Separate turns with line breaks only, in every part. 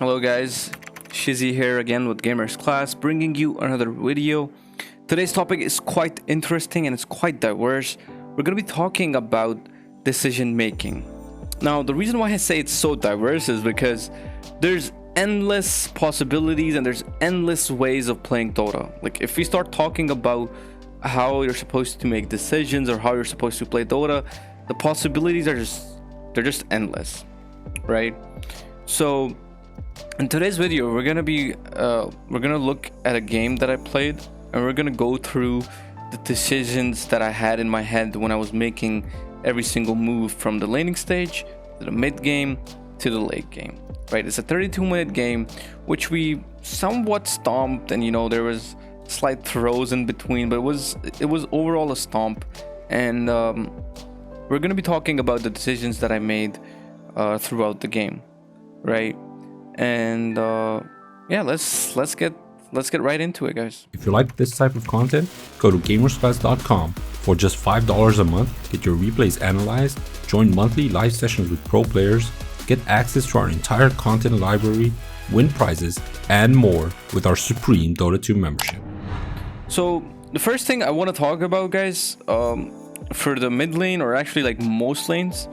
Hello guys, Shizzy here again with Gamers Class, bringing you another video. Today's topic is quite interesting and it's quite diverse. We're going to be talking about decision making. Now, the reason why I say it's so diverse is because there's endless possibilities and there's endless ways of playing Dota. Like if we start talking about how you're supposed to make decisions or how you're supposed to play Dota, the possibilities are just endless, right? So in today's video, we're gonna look at a game that I played, and we're gonna go through the decisions that I had in my head when I was making every single move from the laning stage to the mid game to the late game. Right? It's a 32-minute game, which we somewhat stomped, and there was slight throws in between, but it was overall a stomp. And we're gonna be talking about the decisions that I made throughout the game, right? And yeah, let's get right into it, guys.
If you like this type of content, go to gamersclass.com. For just $5 a month, get your replays analyzed, join monthly live sessions with pro players, get access to our entire content library, win prizes, and more with our Supreme Dota 2 membership.
So the first thing I want to talk about, guys, for the mid lane, or actually like most lanes,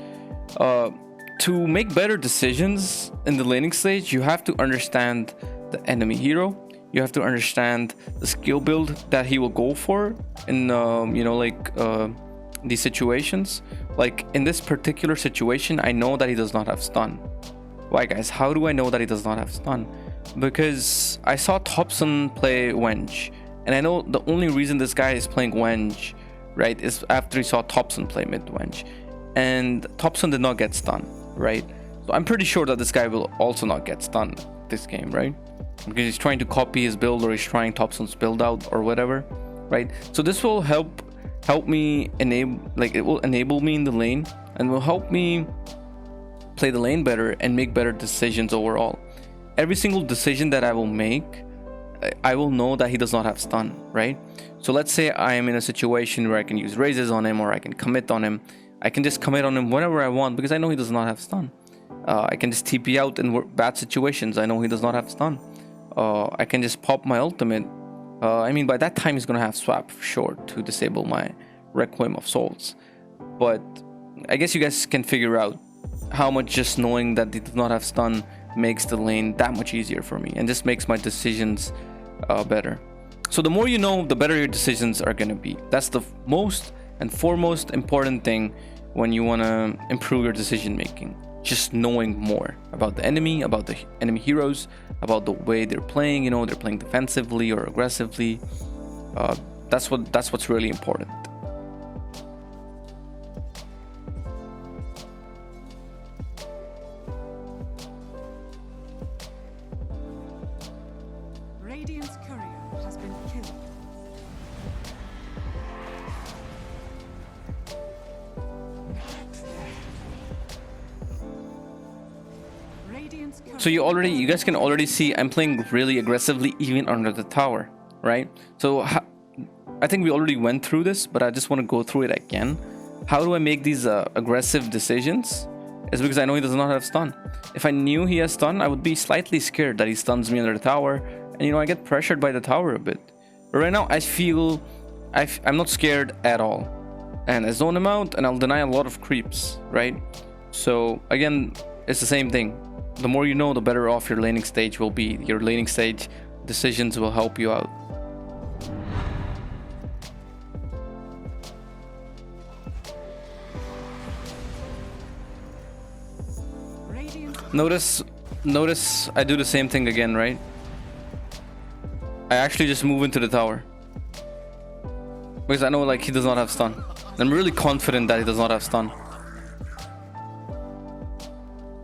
to make better decisions in the laning stage, you have to understand the enemy hero. You have to understand the skill build that he will go for in these situations. Like in this particular situation, I know that he does not have stun. Why, guys? How do I know that he does not have stun? Because I saw Thompson play Wenge, and I know the only reason this guy is playing Wenge, right, is after he saw Thompson play mid Wenge, and Thompson did not get stun, right? So I'm pretty sure that this guy will also not get stunned this game, right? Because he's trying to copy his build, or he's trying Thompson's build out or whatever, right? So this will help me enable me in the lane, and will help me play the lane better and make better decisions overall. Every single decision that I will make, I will know that he does not have stun, right? So let's say I am in a situation where I can use raises on him, or I can commit on him. I can just commit on him whenever I want because I know he does not have stun. I can just TP out in bad situations. I know he does not have stun. I can just pop my ultimate. By that time he's gonna have swap for sure to disable my Requiem of Souls. But I guess you guys can figure out how much just knowing that he does not have stun makes the lane that much easier for me, and just makes my decisions better. So the more you know, the better your decisions are gonna be. That's the most and foremost important thing when you want to improve your decision making. Just knowing more about the enemy, about the enemy heroes, about the way they're playing. They're playing defensively or aggressively. That's what's really important.
Radiant's courier has been killed.
So you guys can already see I'm playing really aggressively even under the tower, right? So I think we already went through this, but I just want to go through it again. How do I make these aggressive decisions? It's because I know he does not have stun. If I knew he has stun, I would be slightly scared that he stuns me under the tower, and I get pressured by the tower a bit. But right now I feel I'm not scared at all, and I zone him out and I'll deny a lot of creeps, right? So again, it's the same thing. The more you know, the better off your laning stage will be. Your laning stage decisions will help you out. Notice I do the same thing again, right? I actually just move into the tower because I know he does not have stun. I'm really confident that he does not have stun.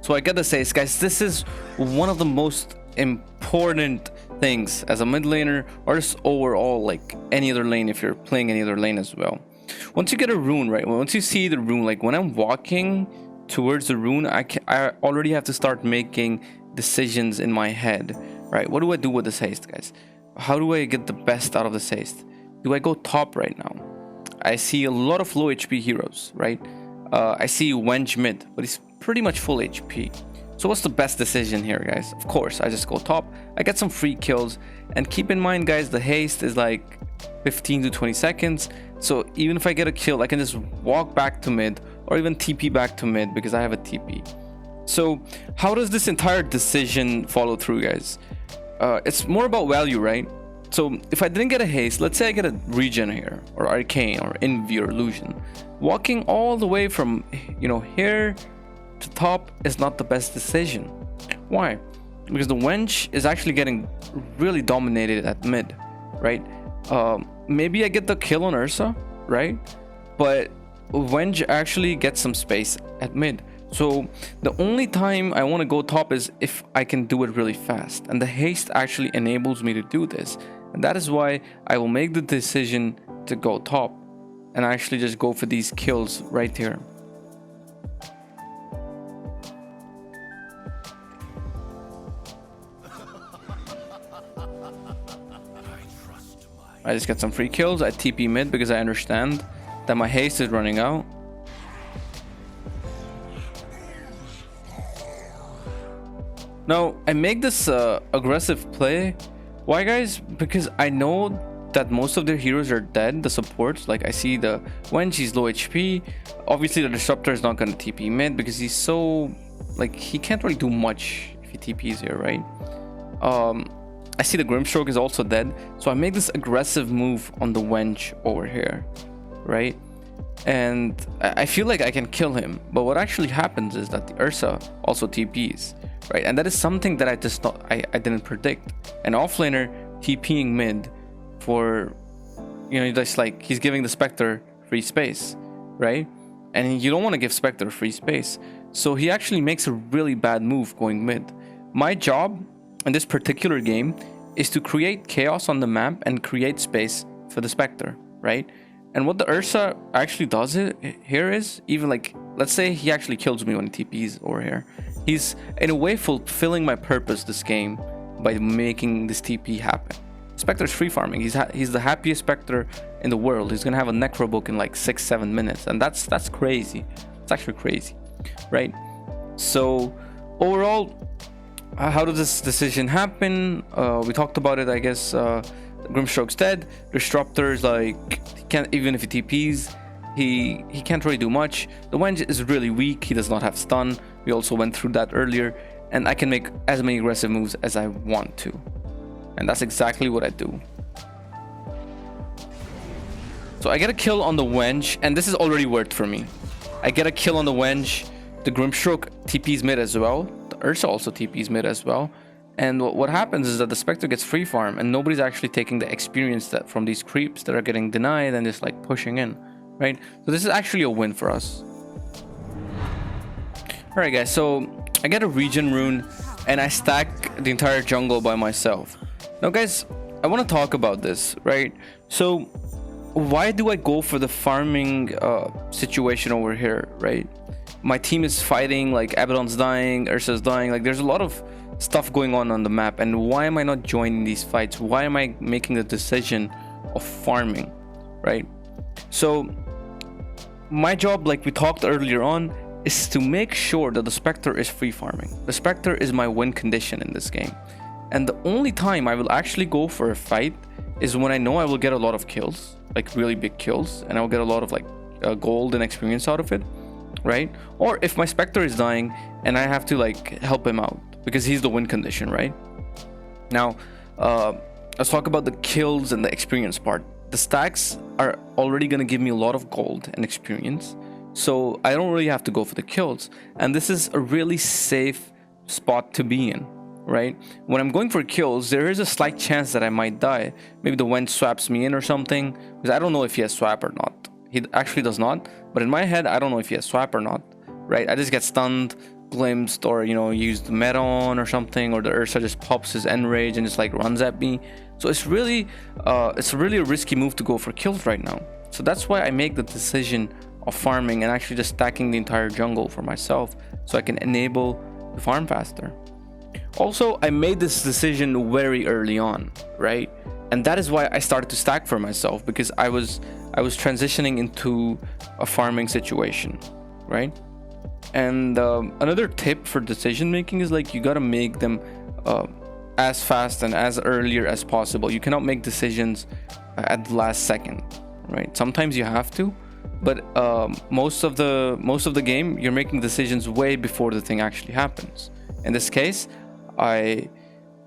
So I gotta say, guys, this is one of the most important things as a mid laner, or just overall like any other lane if you're playing any other lane as well. Once you get a rune, right? Once you see the rune, like when I'm walking towards the rune, I already have to start making decisions in my head, right? What do I do with this haste, guys? How do I get the best out of this haste? Do I go top right now? I see a lot of low HP heroes, right? I see Wenge mid, but he's pretty much full HP. So what's the best decision here, guys? Of course, I just go top. I get some free kills. And keep in mind, guys, the haste is like 15 to 20 seconds. So even if I get a kill, I can just walk back to mid or even TP back to mid because I have a TP. So how does this entire decision follow through, guys? It's more about value, right? So if I didn't get a haste, let's say I get a regen here, or arcane, or envy, or illusion, walking all the way from, you know, here to top is not the best decision. Why? Because the wench is actually getting really dominated at mid, right? Maybe I get the kill on Ursa, right? But wench actually gets some space at mid. So the only time I want to go top is if I can do it really fast, and the haste actually enables me to do this. And that is why I will make the decision to go top and actually just go for these kills right here. I just get some free kills. I TP mid because I understand that my haste is running out. Now, I make this aggressive play. Why, guys? Because I know that most of their heroes are dead, the supports. Like, I see the wench, he's low HP. Obviously, the disruptor is not going to TP mid because he's so... like, he can't really do much if he TPs here, right? I see the Grimstroke is also dead. So I make this aggressive move on the wench over here, right? And I feel like I can kill him. But what actually happens is that the Ursa also TPs, right? And that is something that I didn't predict. An offlaner TPing mid for, you know, just like he's giving the Spectre free space, right? And you don't want to give Spectre free space. So he actually makes a really bad move going mid. My job in this particular game is to create chaos on the map and create space for the Spectre, right? And what the Ursa actually does here is, even like, let's say he actually kills me when he TPs over here. He's in a way fulfilling my purpose this game by making this TP happen. Spectre's free farming. He's the happiest Spectre in the world. He's gonna have a necro book in like 6-7 minutes, and that's crazy. It's actually crazy, right? So overall, how does this decision happen? We talked about it, I guess. Grimstroke's dead. Disruptor is like, he can't, even if he TPs, he can't really do much. The wench is really weak. He does not have stun. We also went through that earlier, and I can make as many aggressive moves as I want to, and that's exactly what I do. So I get a kill on the wench, and this is already worked for me. I get a kill on the wench. The Grimstroke TPs mid as well. The Ursa also TPs mid as well. And what happens is that the Spectre gets free farm, and nobody's actually taking the experience that from these creeps that are getting denied and just like pushing in, right? So this is actually a win for us. Alright guys, so I get a regen rune and I stack the entire jungle by myself. Now guys, I want to talk about this, right? So why do I go for the farming situation over here, right? My team is fighting, like Abaddon's dying, Ursa's dying, like there's a lot of stuff going on the map, and why am I not joining these fights? Why am I making the decision of farming, right? So my job, like we talked earlier on, is to make sure that the Spectre is free farming. The Spectre is my win condition in this game, and the only time I will actually go for a fight is when I know I will get a lot of kills, like really big kills, and I'll get a lot of like gold and experience out of it, right? Or if my Spectre is dying and I have to like help him out because he's the win condition, right? Now let's talk about the kills and the experience part. The stacks are already going to give me a lot of gold and experience, so I don't really have to go for the kills, and this is a really safe spot to be in, right? When I'm going for kills, there is a slight chance that I might die. Maybe the wench swaps me in or something, because I don't know if he has swap or not. He actually does not, but in my head I don't know if he has swap or not, right? I just get stunned, glimpsed, or you know, used Meton or something, or the Ursa just pops his enrage and just like runs at me. So it's really a risky move to go for kills right now. So that's why I make the decision of farming and actually just stacking the entire jungle for myself, so I can enable the farm faster. Also, I made this decision very early on, right? And that is why I started to stack for myself, because I was transitioning into a farming situation, right? And another tip for decision making is like you gotta make them as fast and as earlier as possible. You cannot make decisions at the last second, right? Sometimes you have to, but most of the game you're making decisions way before the thing actually happens. In this case, I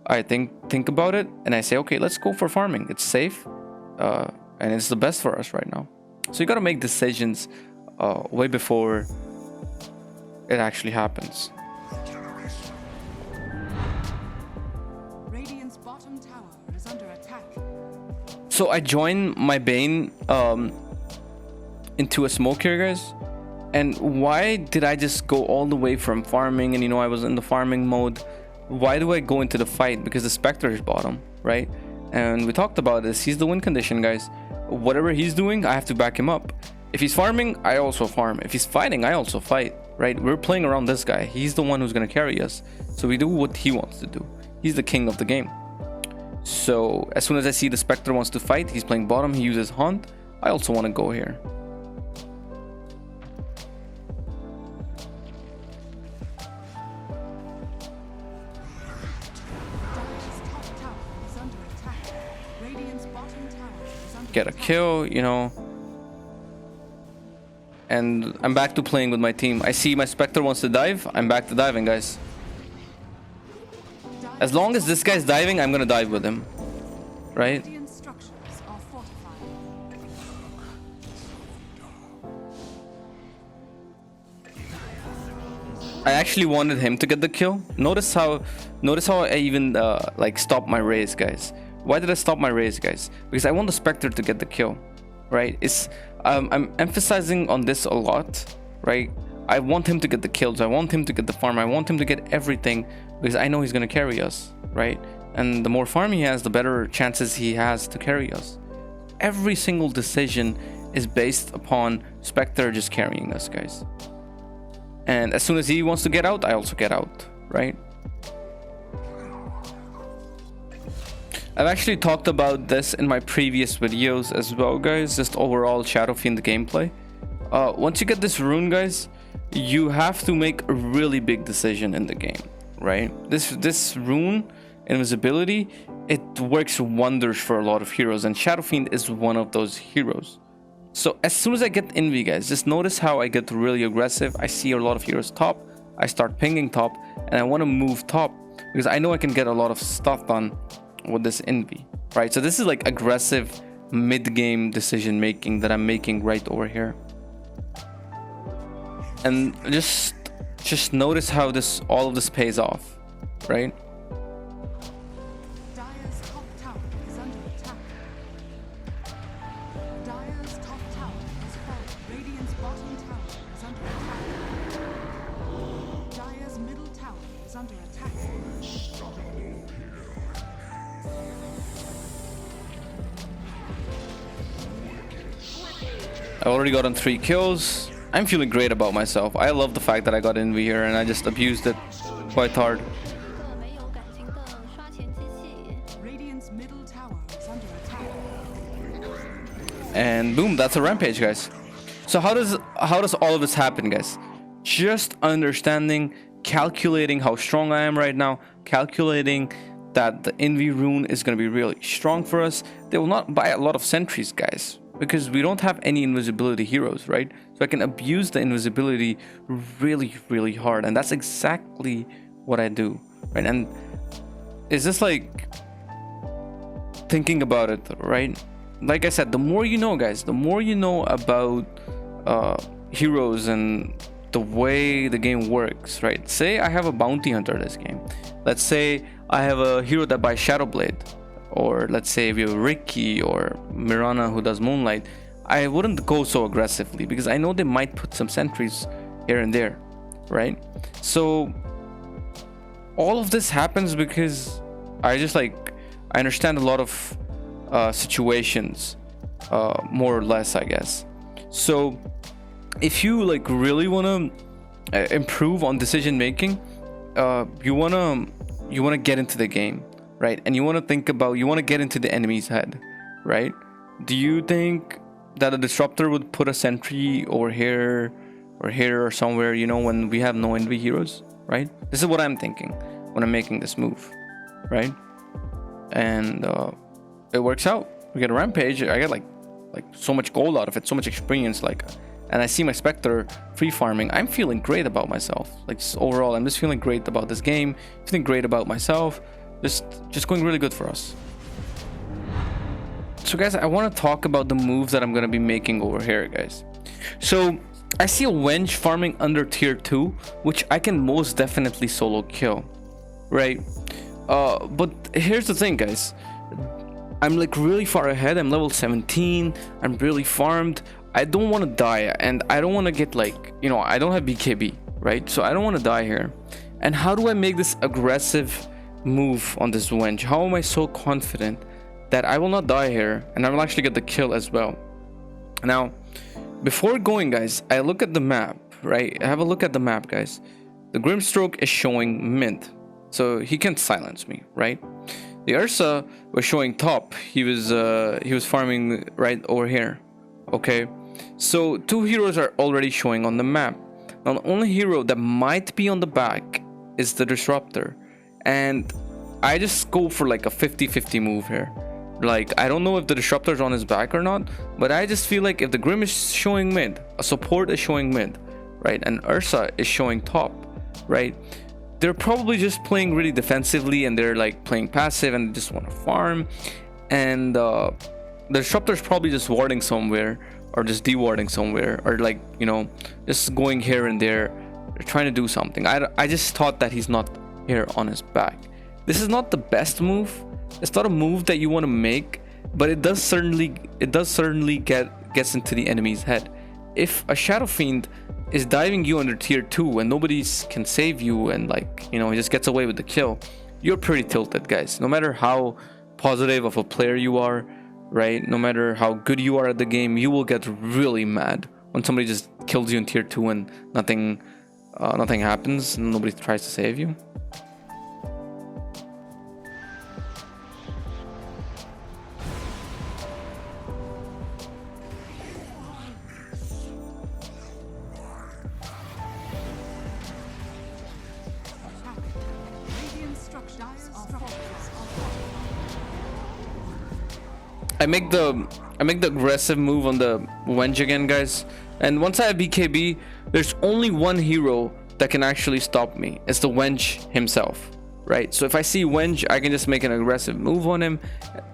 think about it and I say, okay, let's go for farming. It's safe, and it's the best for us right now. So you gotta make decisions way before it actually happens.
Radiant's bottom tower is under attack.
So I joined my Bane into a smoke here, guys. And why did I just go all the way from farming? And you know, I was in the farming mode. Why do I go into the fight? Because the Spectre is bottom, right? And we talked about this. He's the win condition, guys. Whatever he's doing, I have to back him up. If he's farming, I also farm. If he's fighting, I also fight, right? We're playing around this guy. He's the one who's going to carry us. So we do what he wants to do. He's the king of the game. So as soon as I see the Spectre wants to fight, he's playing bottom, he uses Hunt. I also want to go here. Get a kill, you know. And I'm back to playing with my team. I see my Spectre wants to dive. I'm back to diving, guys. As long as this guy's diving, I'm gonna dive with him. Right? I actually wanted him to get the kill. Notice how I even like stopped my raise, guys. Why did I stop my raise, guys? Because I want the Spectre to get the kill, right? I'm emphasizing on this a lot, right? I want him to get the kills. I want him to get the farm. I want him to get everything because I know he's gonna carry us, right? And the more farm he has, the better chances he has to carry us. Every single decision is based upon Spectre just carrying us, guys. And as soon as he wants to get out, I also get out, right? I've actually talked about this in my previous videos as well, guys. Just overall Shadow Fiend gameplay. Once you get this rune, guys, you have to make a really big decision in the game, right? This rune, Invisibility, it works wonders for a lot of heroes, and Shadow Fiend is one of those heroes. So as soon as I get Envy, guys, just notice how I get really aggressive. I see a lot of heroes top. I start pinging top, and I want to move top because I know I can get a lot of stuff done with this Envy, right? So this is like aggressive mid-game decision making that I'm making right over here. And just notice how all of this pays off, right?
Dire's top tower is under attack. Dire's top tower is falling. Radiant's bottom tower is under attack. Dire's middle tower is under attack.
I already gotten 3 kills. I'm feeling great about myself. I love the fact that I got Envy here and I just abused it quite hard.
Radiant's middle tower is under attack.
And boom, that's a rampage, guys. So how does all of this happen, guys? Just understanding, calculating how strong I am right now, calculating that the Envy rune is going to be really strong for us. They will not buy a lot of sentries, guys, because we don't have any invisibility heroes, right? So I can abuse the invisibility really, really hard, and that's exactly what I do, right? And it's just like thinking about it, right? Like I said, the more you know, guys, the more you know about heroes and the way the game works, right? Say I have a bounty hunter this game. Let's say I have a hero that buys Shadowblade, or let's say we have Ricky or Mirana who does Moonlight. I wouldn't go so aggressively because I know they might put some sentries here and there, right? So all of this happens because I understand a lot of situations, more or less, I guess. So if you like really want to improve on decision making, you want to get into the game, right? And you want to get into the enemy's head, right? Do you think that a disruptor would put a sentry over here or here or somewhere, you know, when we have no Envy heroes, right? This is what I'm thinking when I'm making this move, right? And it works out. We get a Rampage. I get like so much gold out of it, so much experience, like, and I see my Spectre free farming. I'm feeling great about myself. Like, just overall, I'm just feeling great about this game, feeling great about myself. Just going really good for us. So guys, I want to talk about the moves that I'm going to be making over here, guys. So I see a Wench farming under tier 2, which I can most definitely solo kill, right? But here's the thing, guys. I'm like really far ahead. I'm level 17. I'm really farmed. I don't want to die, and I don't want to get like, you know, I don't have BKB, right? So I don't want to die here. And how do I make this aggressive move on this Wench? How am I so confident that I will not die here and I will actually get the kill as well? Now, before going, guys, I look at the map, right? Have a look at the map, guys. The Grimstroke is showing mid, so he can't silence me, right? The Ursa was showing top. He was farming right over here. Okay, so 2 heroes are already showing on the map. Now the only hero that might be on the back is the Disruptor, and I just go for like a 50-50 move here. Like, I don't know if the Disruptor's on his back or not, but I just feel like if the Grim is showing mid, a support is showing mid, right, and Ursa is showing top, right, they're probably just playing really defensively, and they're like playing passive and just want to farm. And the Disruptor's probably just warding somewhere, or just dewarding somewhere, or like, you know, just going here and there. They're trying to do something. I just thought that he's not here on his back. This is not the best move. It's not a move that you want to make, but it does certainly gets into the enemy's head. If a Shadow Fiend is diving you under tier 2 and nobody can save you, and like, you know, he just gets away with the kill, you're pretty tilted, guys. No matter how positive of a player you are, right, no matter how good you are at the game, you will get really mad when somebody just kills you in tier 2 and nothing happens and nobody tries to save you.
Radiant structures are fortress of
I make the aggressive move on the Wench again, guys. And once I have BKB, there's only one hero that can actually stop me. It's the Wench himself, right? So if I see Wench, I can just make an aggressive move on him,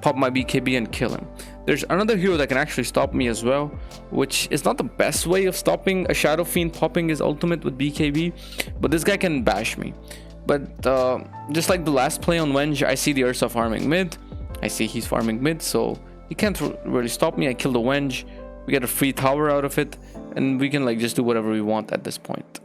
pop my BKB and kill him. There's another hero that can actually stop me as well, which is not the best way of stopping a Shadow Fiend popping his ultimate with BKB, but this guy can bash me. But just like the last play on Wench, I see the Ursa farming mid. I see he's farming mid, so he can't really stop me. I kill the Wench, we get a free tower out of it, and we can like just do whatever we want at this point.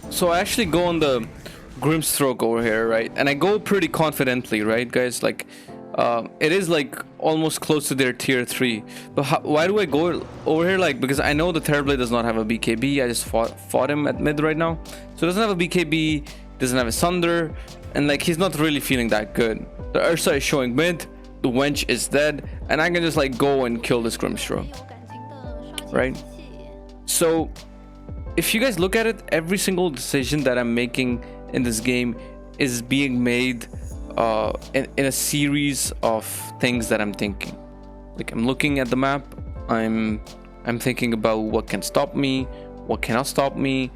So I actually go on the Grimstroke over here, right? And I go pretty confidently, right, guys? Like, it is like almost close to their tier 3. But why do I go over here? Like, because I know the Terrorblade does not have a BKB. I just fought him at mid right now. So he doesn't have a BKB, doesn't have a Sunder, and like he's not really feeling that good. The Ursa is showing mid, the Wench is dead, and I can just like go and kill this Grimstroke, right? So if you guys look at it, every single decision that I'm making in this game is being made in a series of things that I'm thinking. Like, I'm looking at the map, I'm thinking about what can stop me, what cannot stop me,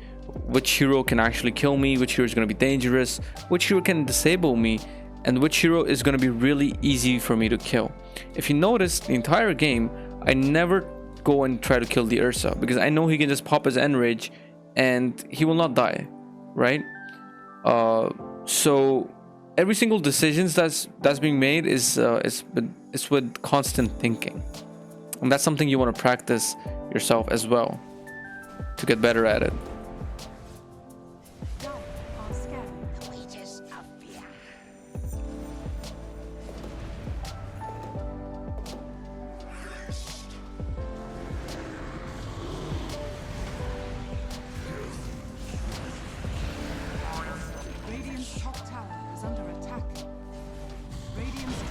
which hero can actually kill me, which hero is going to be dangerous, which hero can disable me, and which hero is going to be really easy for me to kill. If you notice, the entire game, I never go and try to kill the Ursa, because I know he can just pop his Enrage and he will not die, right? So every single decisions that's being made is with constant thinking, and that's something you want to practice yourself as well to get better at it.
Radiant's top tower is under attack. Radiant's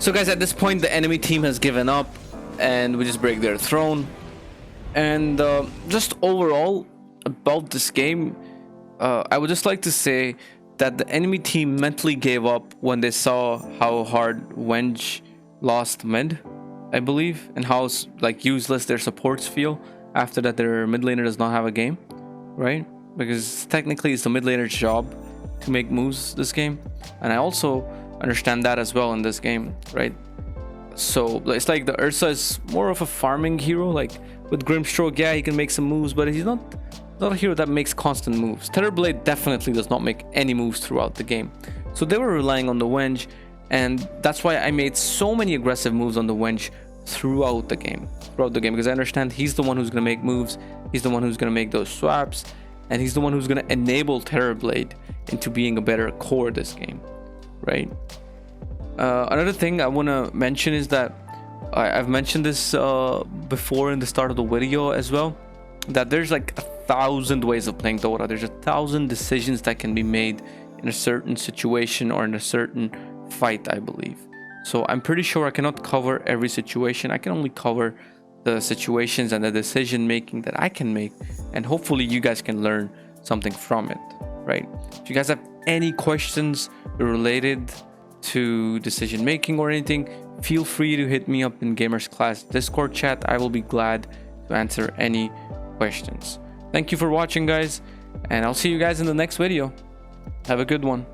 So guys, at this point the enemy team has given up and we just break their throne. And just overall about this game, I would just like to say that the enemy team mentally gave up when they saw how hard Wenge lost mid, I believe, and how like useless their supports feel after that their mid laner does not have a game, right? Because technically it's the mid laner's job to make moves this game, and I also understand that as well in this game, right? So it's like the Ursa is more of a farming hero. Like with Grimstroke, yeah, he can make some moves, but he's not a hero that makes constant moves. Terrorblade definitely does not make any moves throughout the game. So they were relying on the Wenge, and that's why I made so many aggressive moves on the Wenge throughout the game, because I understand he's the one who's going to make moves, he's the one who's going to make those swaps, and he's the one who's going to enable Terrorblade into being a better core this game, right? Another thing I want to mention is that I've mentioned this before in the start of the video as well, that there's like 1,000 ways of playing Dota. There's 1,000 decisions that can be made in a certain situation or in a certain fight, I believe. So I'm pretty sure I cannot cover every situation. I can only cover the situations and the decision making that I can make, and hopefully you guys can learn something from it, right? If you guys have any questions related to decision making or anything, feel free to hit me up in Gamers Class Discord chat. I will be glad to answer any questions. Thank you for watching, guys, and I'll see you guys in the next video. Have a good one.